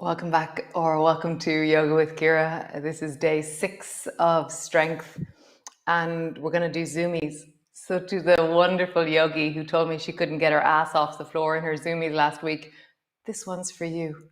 Welcome back, or welcome to Yoga with Ciara. This is day 6 of strength, and we're going to do Zoomies. So to the wonderful yogi who told me she couldn't get her ass off the floor in her Zoomies last week, this one's for you.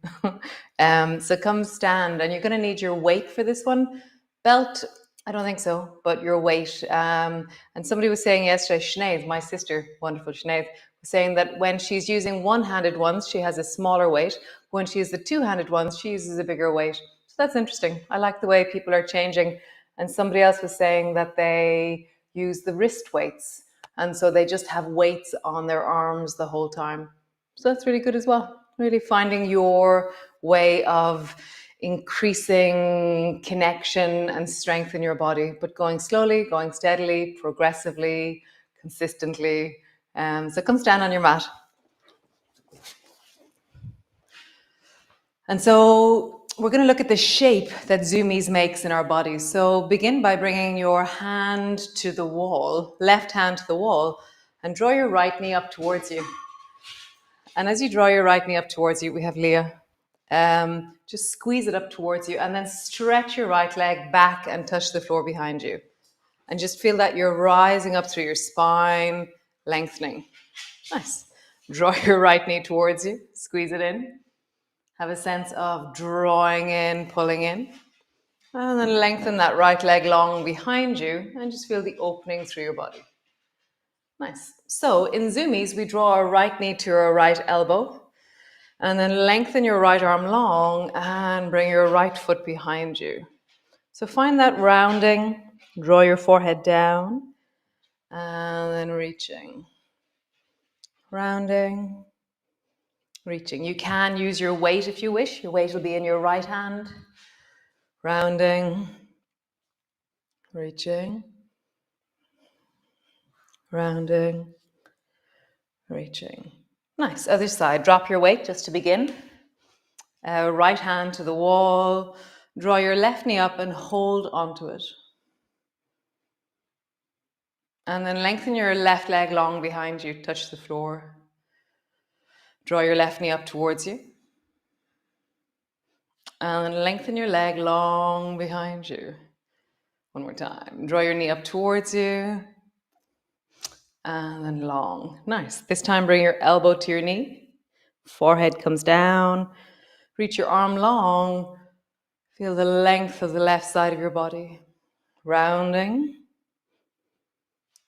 So come stand, and you're going to need your weight for this one. Belt, I don't think so, but your weight. And somebody was saying yesterday, Sinead, my sister, wonderful Sinead, was saying that when she's using one-handed ones, she has a smaller weight. When she uses the two-handed ones, she uses a bigger weight. So that's interesting. I like the way people are changing. And somebody else was saying that they use the wrist weights. And so they just have weights on their arms the whole time. So that's really good as well. Really finding your way of increasing connection and strength in your body, but going slowly, going steadily, progressively, consistently. So come stand on your mat. And so we're going to look at the shape that Zoomies makes in our bodies. So begin by bringing your hand to the wall, left hand to the wall, and draw your right knee up towards you. And as you draw your right knee up towards you, we have Leah. Just squeeze it up towards you and then stretch your right leg back and touch the floor behind you. And just feel that you're rising up through your spine, lengthening. Nice. Draw your right knee towards you, squeeze it in. Have a sense of drawing in, pulling in. And then lengthen that right leg long behind you and just feel the opening through your body. Nice. So in Zoomies, we draw our right knee to our right elbow. And then lengthen your right arm long and bring your right foot behind you. So find that rounding, draw your forehead down, and then reaching. Rounding, reaching. You can use your weight if you wish. Your weight will be in your right hand. Rounding, reaching, rounding, reaching. Nice. Other side. Drop your weight just to begin. Right hand to the wall. Draw your left knee up and hold onto it. And then lengthen your left leg long behind you. Touch the floor. Draw your left knee up towards you. And then lengthen your leg long behind you. One more time. Draw your knee up towards you. And then long. Nice. This time bring your elbow to your knee. Forehead comes down. Reach your arm long. Feel the length of the left side of your body. Rounding.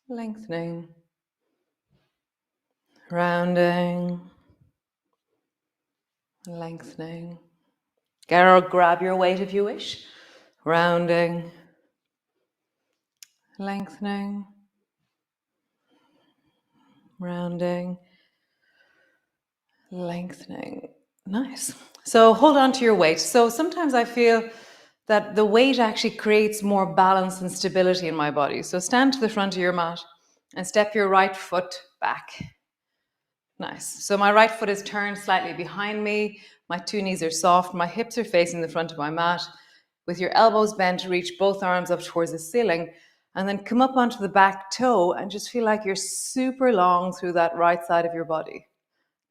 Lengthening. Rounding. Lengthening. Grab your weight if you wish. Rounding. Lengthening. Rounding. Lengthening. Nice. So hold on to your weight. So sometimes I feel that the weight actually creates more balance and stability in my body. So stand to the front of your mat and step your right foot back. Nice. So my right foot is turned slightly behind me. My two knees are soft. My hips are facing the front of my mat. With your elbows bent, reach both arms up towards the ceiling and then come up onto the back toe and just feel like you're super long through that right side of your body.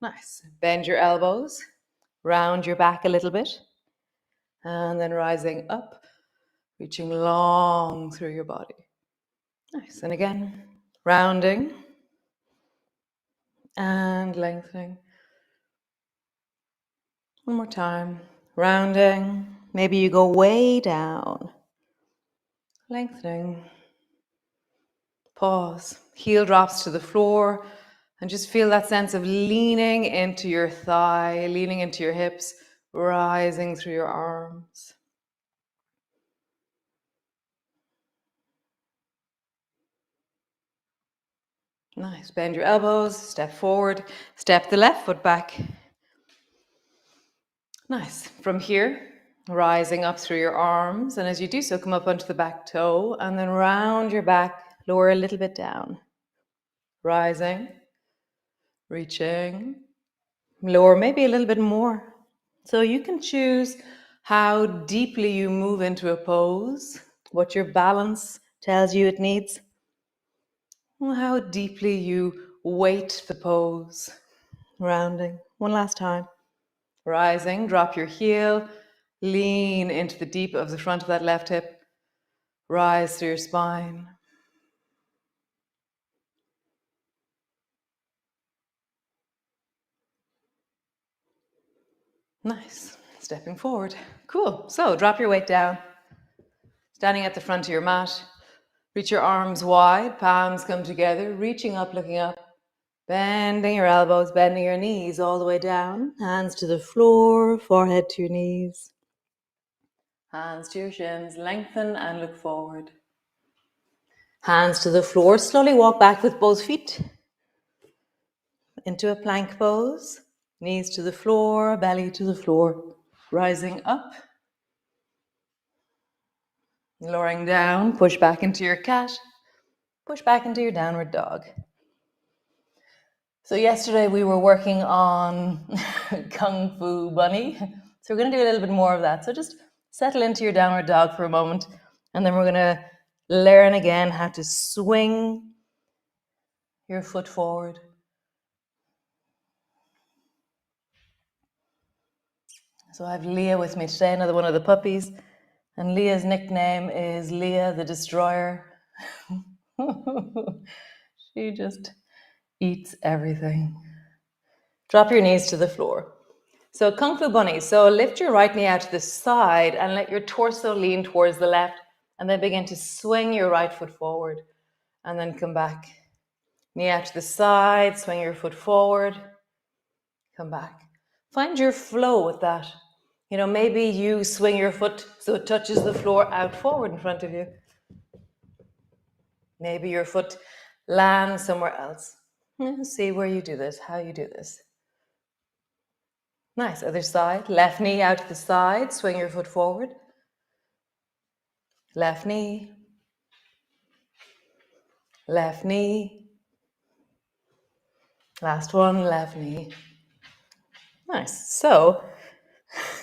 Nice. Bend your elbows, round your back a little bit, and then rising up, reaching long through your body. Nice. And again, rounding and lengthening. One more time. Rounding. Maybe you go way down. Lengthening. Pause. Heel drops to the floor. And just feel that sense of leaning into your thigh, leaning into your hips, rising through your arms. Nice. Bend your elbows, step forward, step the left foot back. Nice. From here, rising up through your arms. And as you do so, come up onto the back toe and then round your back, lower a little bit down. Rising, reaching, lower maybe a little bit more. So you can choose how deeply you move into a pose, what your balance tells you it needs, how deeply you weight the pose. Rounding. One last time. Rising, drop your heel, lean into the deep of the front of that left hip, rise through your spine. Nice. Stepping forward. Cool. So drop your weight down. Standing at the front of your mat. Reach your arms wide, palms come together, reaching up, looking up. Bending your elbows, bending your knees all the way down. Hands to the floor, forehead to your knees. Hands to your shins, lengthen and look forward. Hands to the floor, slowly walk back with both feet into a plank pose. Knees to the floor, belly to the floor. Rising up. Lowering down, push back into your cat. Push back into your downward dog. So yesterday we were working on Kung Fu Bunny. So we're going to do a little bit more of that. So just settle into your downward dog for a moment. And then we're going to learn again how to swing your foot forward. So I have Leah with me today, another one of the puppies. And Leah's nickname is Leah the Destroyer. She just eats everything. Drop your knees to the floor. So Kung Fu Bunny. So lift your right knee out to the side and let your torso lean towards the left. And then begin to swing your right foot forward. And then come back. Knee out to the side, swing your foot forward. Come back. Find your flow with that. You know, maybe you swing your foot so it touches the floor out forward in front of you. Maybe your foot lands somewhere else. See where you do this, how you do this. Nice. Other side. Left knee out to the side. Swing your foot forward. Left knee. Left knee. Last one. Left knee. Nice. So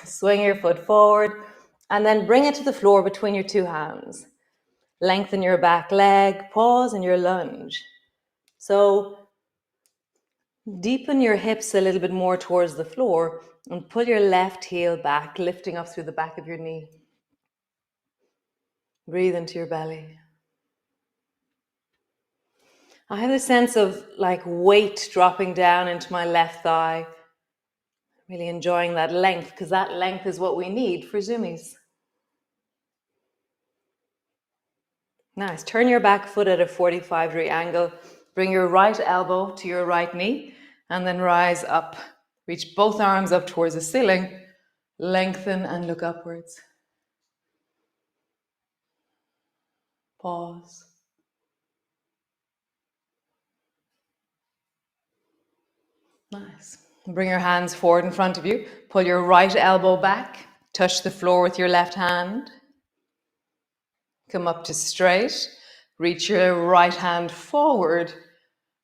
swing your foot forward and then bring it to the floor between your two hands. Lengthen your back leg. Pause in your lunge. So deepen your hips a little bit more towards the floor and pull your left heel back, lifting up through the back of your knee. Breathe into your belly. I have a sense of like weight dropping down into my left thigh. Really enjoying that length because that length is what we need for Zoomies. Nice. Turn your back foot at a 45-degree angle. Bring your right elbow to your right knee and then rise up. Reach both arms up towards the ceiling. Lengthen and look upwards. Pause. Nice. Bring your hands forward in front of you. Pull your right elbow back. Touch the floor with your left hand. Come up to straight. Reach your right hand forward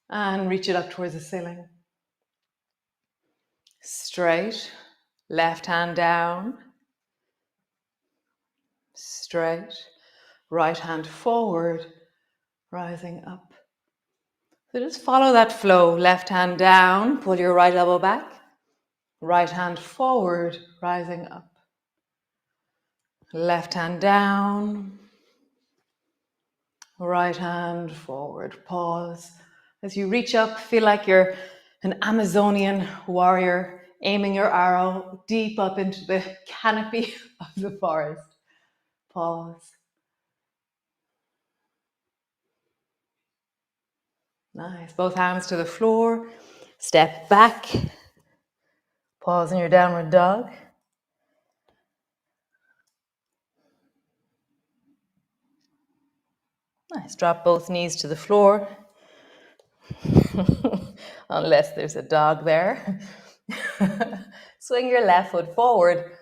and reach it up towards the ceiling. Straight. Left hand down. Straight. Right hand forward. Rising up. So just follow that flow. Left hand down. Pull your right elbow back. Right hand forward. Rising up. Left hand down. Right hand forward. Pause. As you reach up, feel like you're an Amazonian warrior aiming your arrow deep up into the canopy of the forest. Pause. Nice. Both hands to the floor. Step back. Pause in your downward dog. Nice. Drop both knees to the floor. Unless there's a dog there. Swing your left foot forward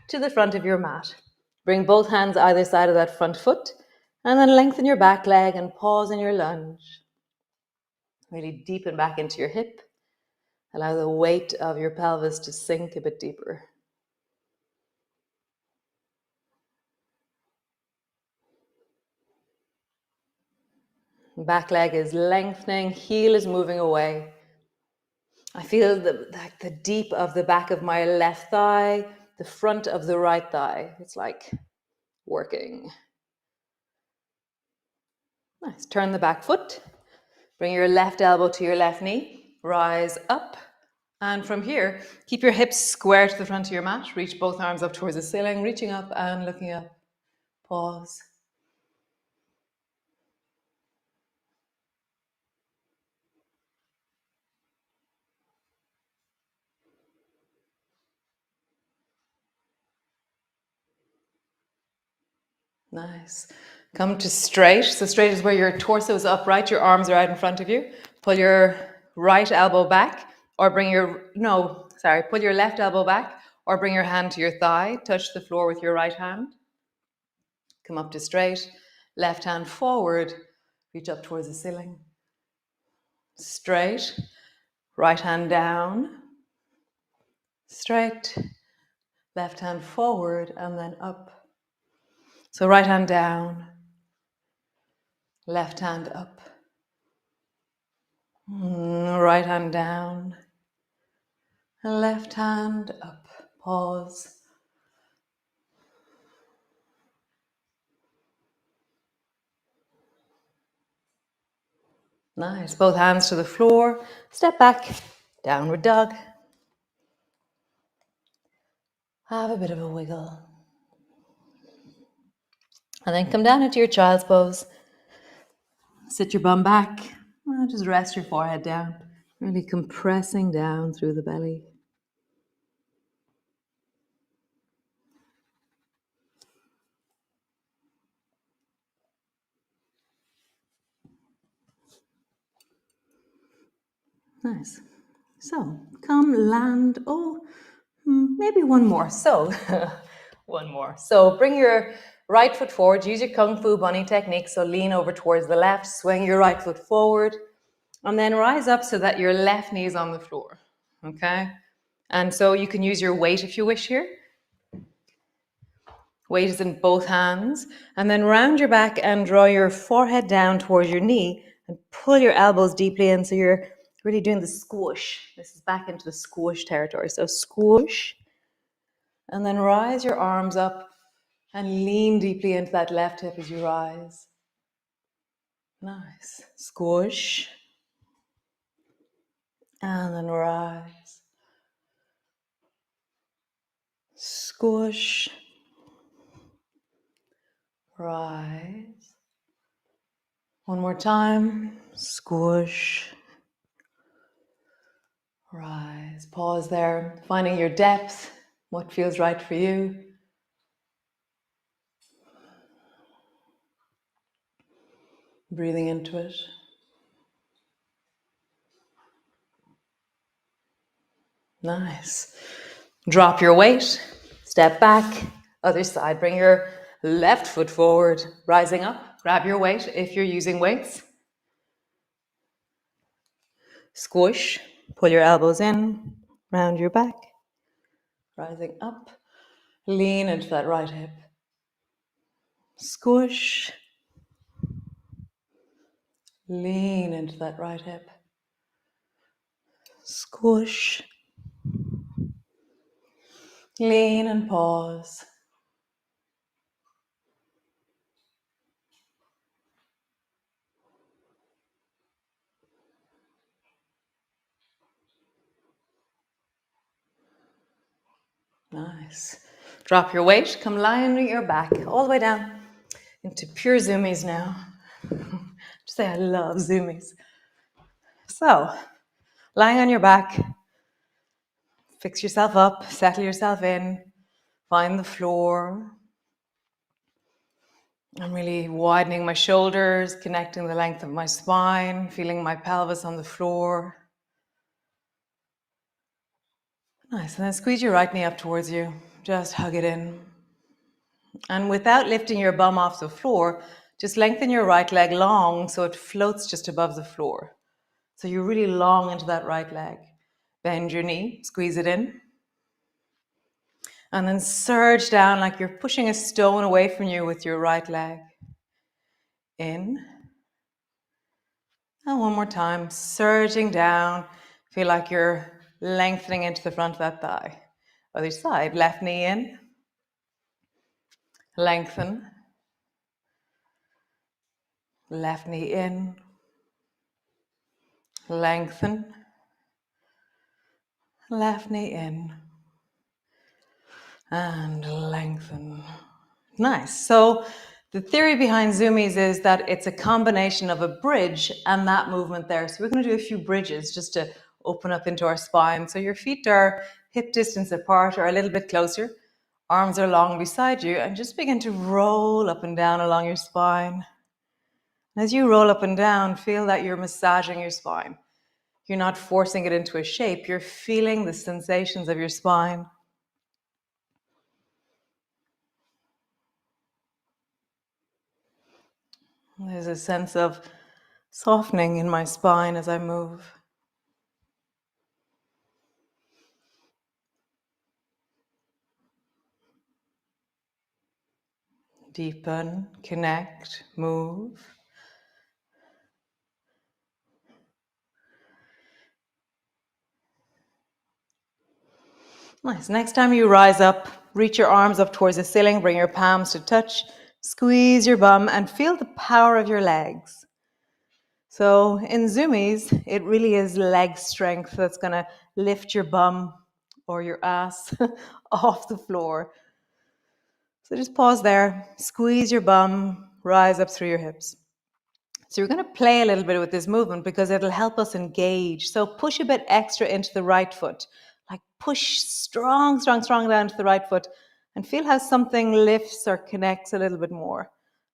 to the front of your mat. Bring both hands either side of that front foot and then lengthen your back leg and pause in your lunge. Really deepen back into your hip. Allow the weight of your pelvis to sink a bit deeper. Back leg is lengthening, heel is moving away. I feel like the deep of the back of my left thigh, the front of the right thigh. It's like working. Nice. Turn the back foot. Bring your left elbow to your left knee. Rise up. And from here, keep your hips square to the front of your mat. Reach both arms up towards the ceiling, reaching up and looking up. Pause. Nice. Come to straight. So straight is where your torso is upright, your arms are out in front of you. Pull your right elbow back or pull your left elbow back or bring your hand to your thigh. Touch the floor with your right hand. Come up to straight. Left hand forward. Reach up towards the ceiling. Straight. Right hand down. Straight. Left hand forward and then up. So right hand down. Left hand up. Right hand down. Left hand up. Pause. Nice. Both hands to the floor. Step back. Downward dog. Have a bit of a wiggle. And then come down into your child's pose. Sit your bum back. Just rest your forehead down. Really compressing down through the belly. Nice. So come land. Maybe one more. So one more. So bring your right foot forward. Use your Kung Fu bunny technique. So lean over towards the left. Swing your right foot forward. And then rise up so that your left knee is on the floor. Okay? And so you can use your weight if you wish here. Weight is in both hands. And then round your back and draw your forehead down towards your knee and pull your elbows deeply in so you're really doing the squish. This is back into the squish territory. So squish. And then rise your arms up and lean deeply into that left hip as you rise. Nice. Squish. And then rise. Squish. Rise. One more time. Squish. Rise. Pause there. Finding your depth. What feels right for you. Breathing into it. Nice. Drop your weight. Step back. Other side. Bring your left foot forward. Rising up. Grab your weight if you're using weights. Squish. Pull your elbows in. Round your back. Rising up. Lean into that right hip. Squish. Lean into that right hip. Squish. Lean and pause. Nice. Drop your weight. Come lie on your back all the way down into pure Zoomies now. Just say I love Zoomies. So, lying on your back, fix yourself up, settle yourself in, find the floor. I'm really widening my shoulders, connecting the length of my spine, feeling my pelvis on the floor. Nice, and then squeeze your right knee up towards you. Just hug it in. And without lifting your bum off the floor, just lengthen your right leg long so it floats just above the floor. So you're really long into that right leg. Bend your knee, squeeze it in. And then surge down like you're pushing a stone away from you with your right leg. In. And one more time, surging down, Feel like you're lengthening into the front of that thigh. Other side, left knee in, lengthen, left knee in, lengthen, left knee in, and lengthen. Nice. So the theory behind Zoomies is that it's a combination of a bridge and that movement there. So we're going to do a few bridges just to open up into our spine. So your feet are hip distance apart or a little bit closer. Arms are long beside you, and just begin to roll up and down along your spine. As you roll up and down, feel that you're massaging your spine. You're not forcing it into a shape. You're feeling the sensations of your spine. There's a sense of softening in my spine as I move. Deepen, connect, move. Nice. Next time you rise up, reach your arms up towards the ceiling, bring your palms to touch, squeeze your bum, and feel the power of your legs. So in Zoomies, it really is leg strength that's going to lift your bum or your ass off the floor. So just pause there, squeeze your bum, rise up through your hips. So we're going to play a little bit with this movement because it'll help us engage. So push a bit extra into the right foot. Like push strong, strong, strong down to the right foot and feel how something lifts or connects a little bit more.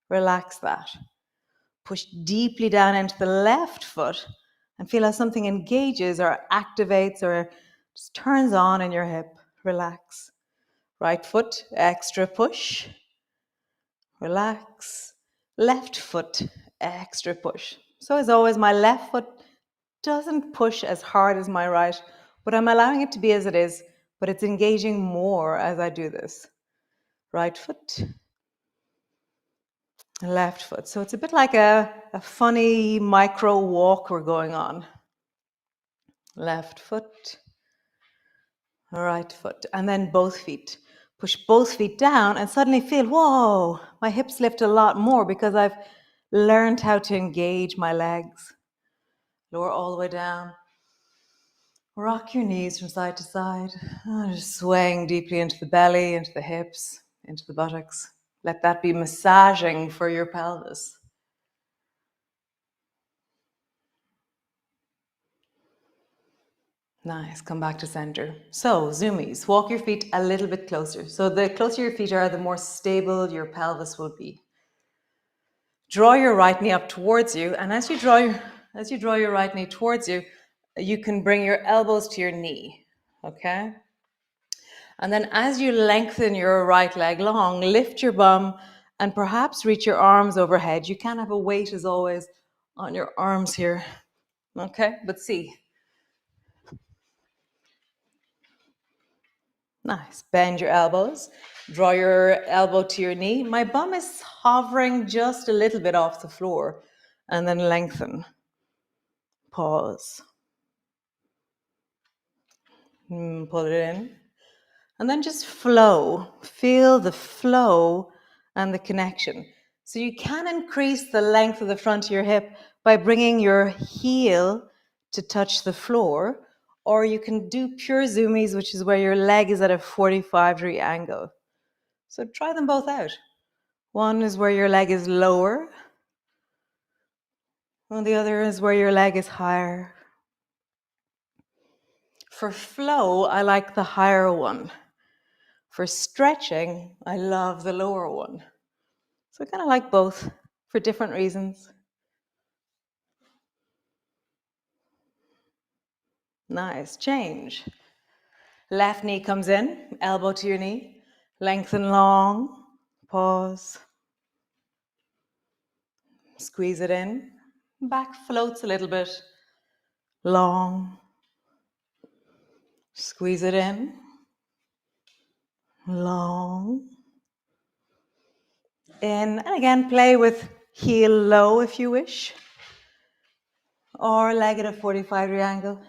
Relax that. Push deeply down into the left foot and feel how something engages or activates or just turns on in your hip. Relax. Right foot, extra push. Relax. Left foot, extra push. So as always, my left foot doesn't push as hard as my right, but I'm allowing it to be as it is, but it's engaging more as I do this. Right foot, left foot. So it's a bit like a funny micro walk we're going on. Left foot, right foot, and then both feet. Push both feet down and suddenly feel, whoa, my hips lift a lot more because I've learned how to engage my legs. Lower all the way down. Rock your knees from side to side. Just swaying deeply into the belly, into the hips, into the buttocks. Let that be massaging for your pelvis. Nice, come back to center. So, Zoomies, walk your feet a little bit closer. So the closer your feet are, the more stable your pelvis will be. Draw your right knee up towards you, and as you draw your right knee towards you, you can bring your elbows to your knee, okay? And then as you lengthen your right leg long, lift your bum and perhaps reach your arms overhead. You can have a weight as always on your arms here, okay? But see. Nice. Bend your elbows. Draw your elbow to your knee. My bum is hovering just a little bit off the floor. And then lengthen. Pause. Pull it in. And then just flow. Feel the flow and the connection. So you can increase the length of the front of your hip by bringing your heel to touch the floor, or you can do pure Zoomies, which is where your leg is at a 45-degree angle. So try them both out. One is where your leg is lower, and the other is where your leg is higher. For flow, I like the higher one. For stretching, I love the lower one. So I kind of like both for different reasons. Nice. Change. Left knee comes in, elbow to your knee. Lengthen long. Pause. Squeeze it in. Back floats a little bit. Long. Squeeze it in. Long. In. And again, play with heel low if you wish. Or leg at a 45-degree angle.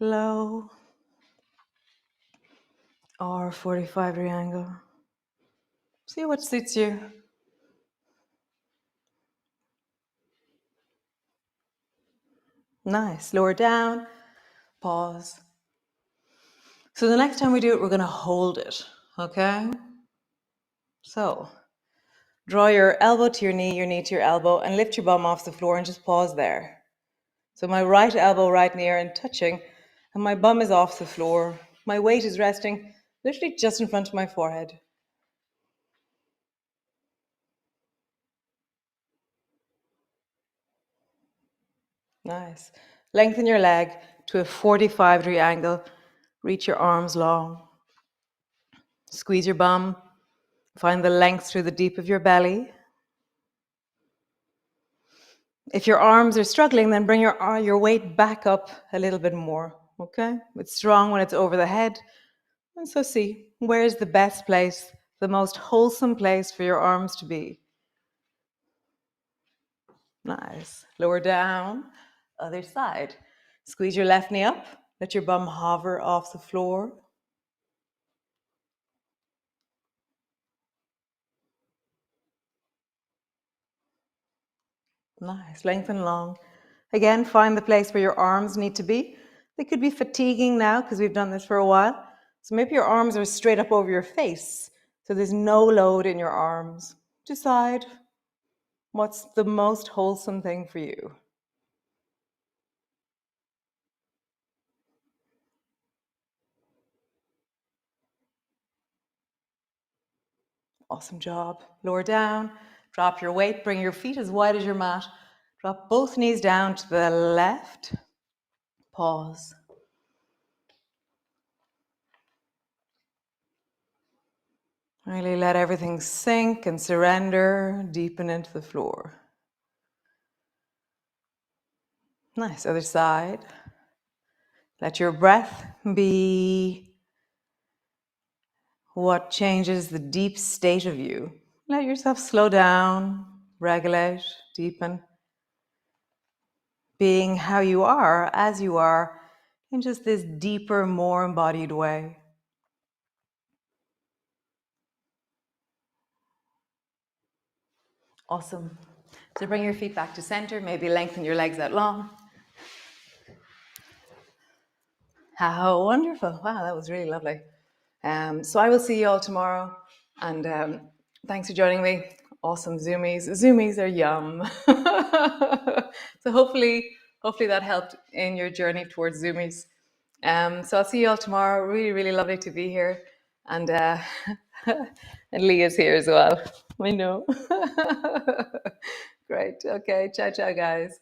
low, or 45-degree angle. See what suits you. Nice. Lower down, pause. So the next time we do it, we're going to hold it, okay? So draw your elbow to your knee to your elbow, and lift your bum off the floor and just pause there. So my right elbow right near and touching, and my bum is off the floor. My weight is resting literally just in front of my forehead. Nice. Lengthen your leg to a 45-degree angle. Reach your arms long. Squeeze your bum. Find the length through the deep of your belly. If your arms are struggling, then bring your weight back up a little bit more, okay? It's strong when it's over the head. And so see, where's the best place, the most wholesome place for your arms to be? Nice. Lower down, other side. Squeeze your left knee up. Let your bum hover off the floor. Nice. Lengthen long. Again, find the place where your arms need to be. They could be fatiguing now because we've done this for a while. So maybe your arms are straight up over your face. So there's no load in your arms. Decide what's the most wholesome thing for you. Awesome job. Lower down, drop your weight, bring your feet as wide as your mat. Drop both knees down to the left. Pause. Really let everything sink and surrender, deepen into the floor. Nice. Other side. Let your breath be what changes the deep state of you. Let yourself slow down, regulate, deepen. Being how you are, as you are, in just this deeper, more embodied way. Awesome. So bring your feet back to center, maybe lengthen your legs out long. How wonderful. Wow, that was really lovely. So I will see you all tomorrow. And thanks for joining me. Awesome Zoomies. Zoomies are yum. So hopefully that helped in your journey towards Zoomies. So I'll see you all tomorrow. Really, really lovely to be here. And and Leah's here as well. I know. Great. Okay. Ciao, ciao, guys.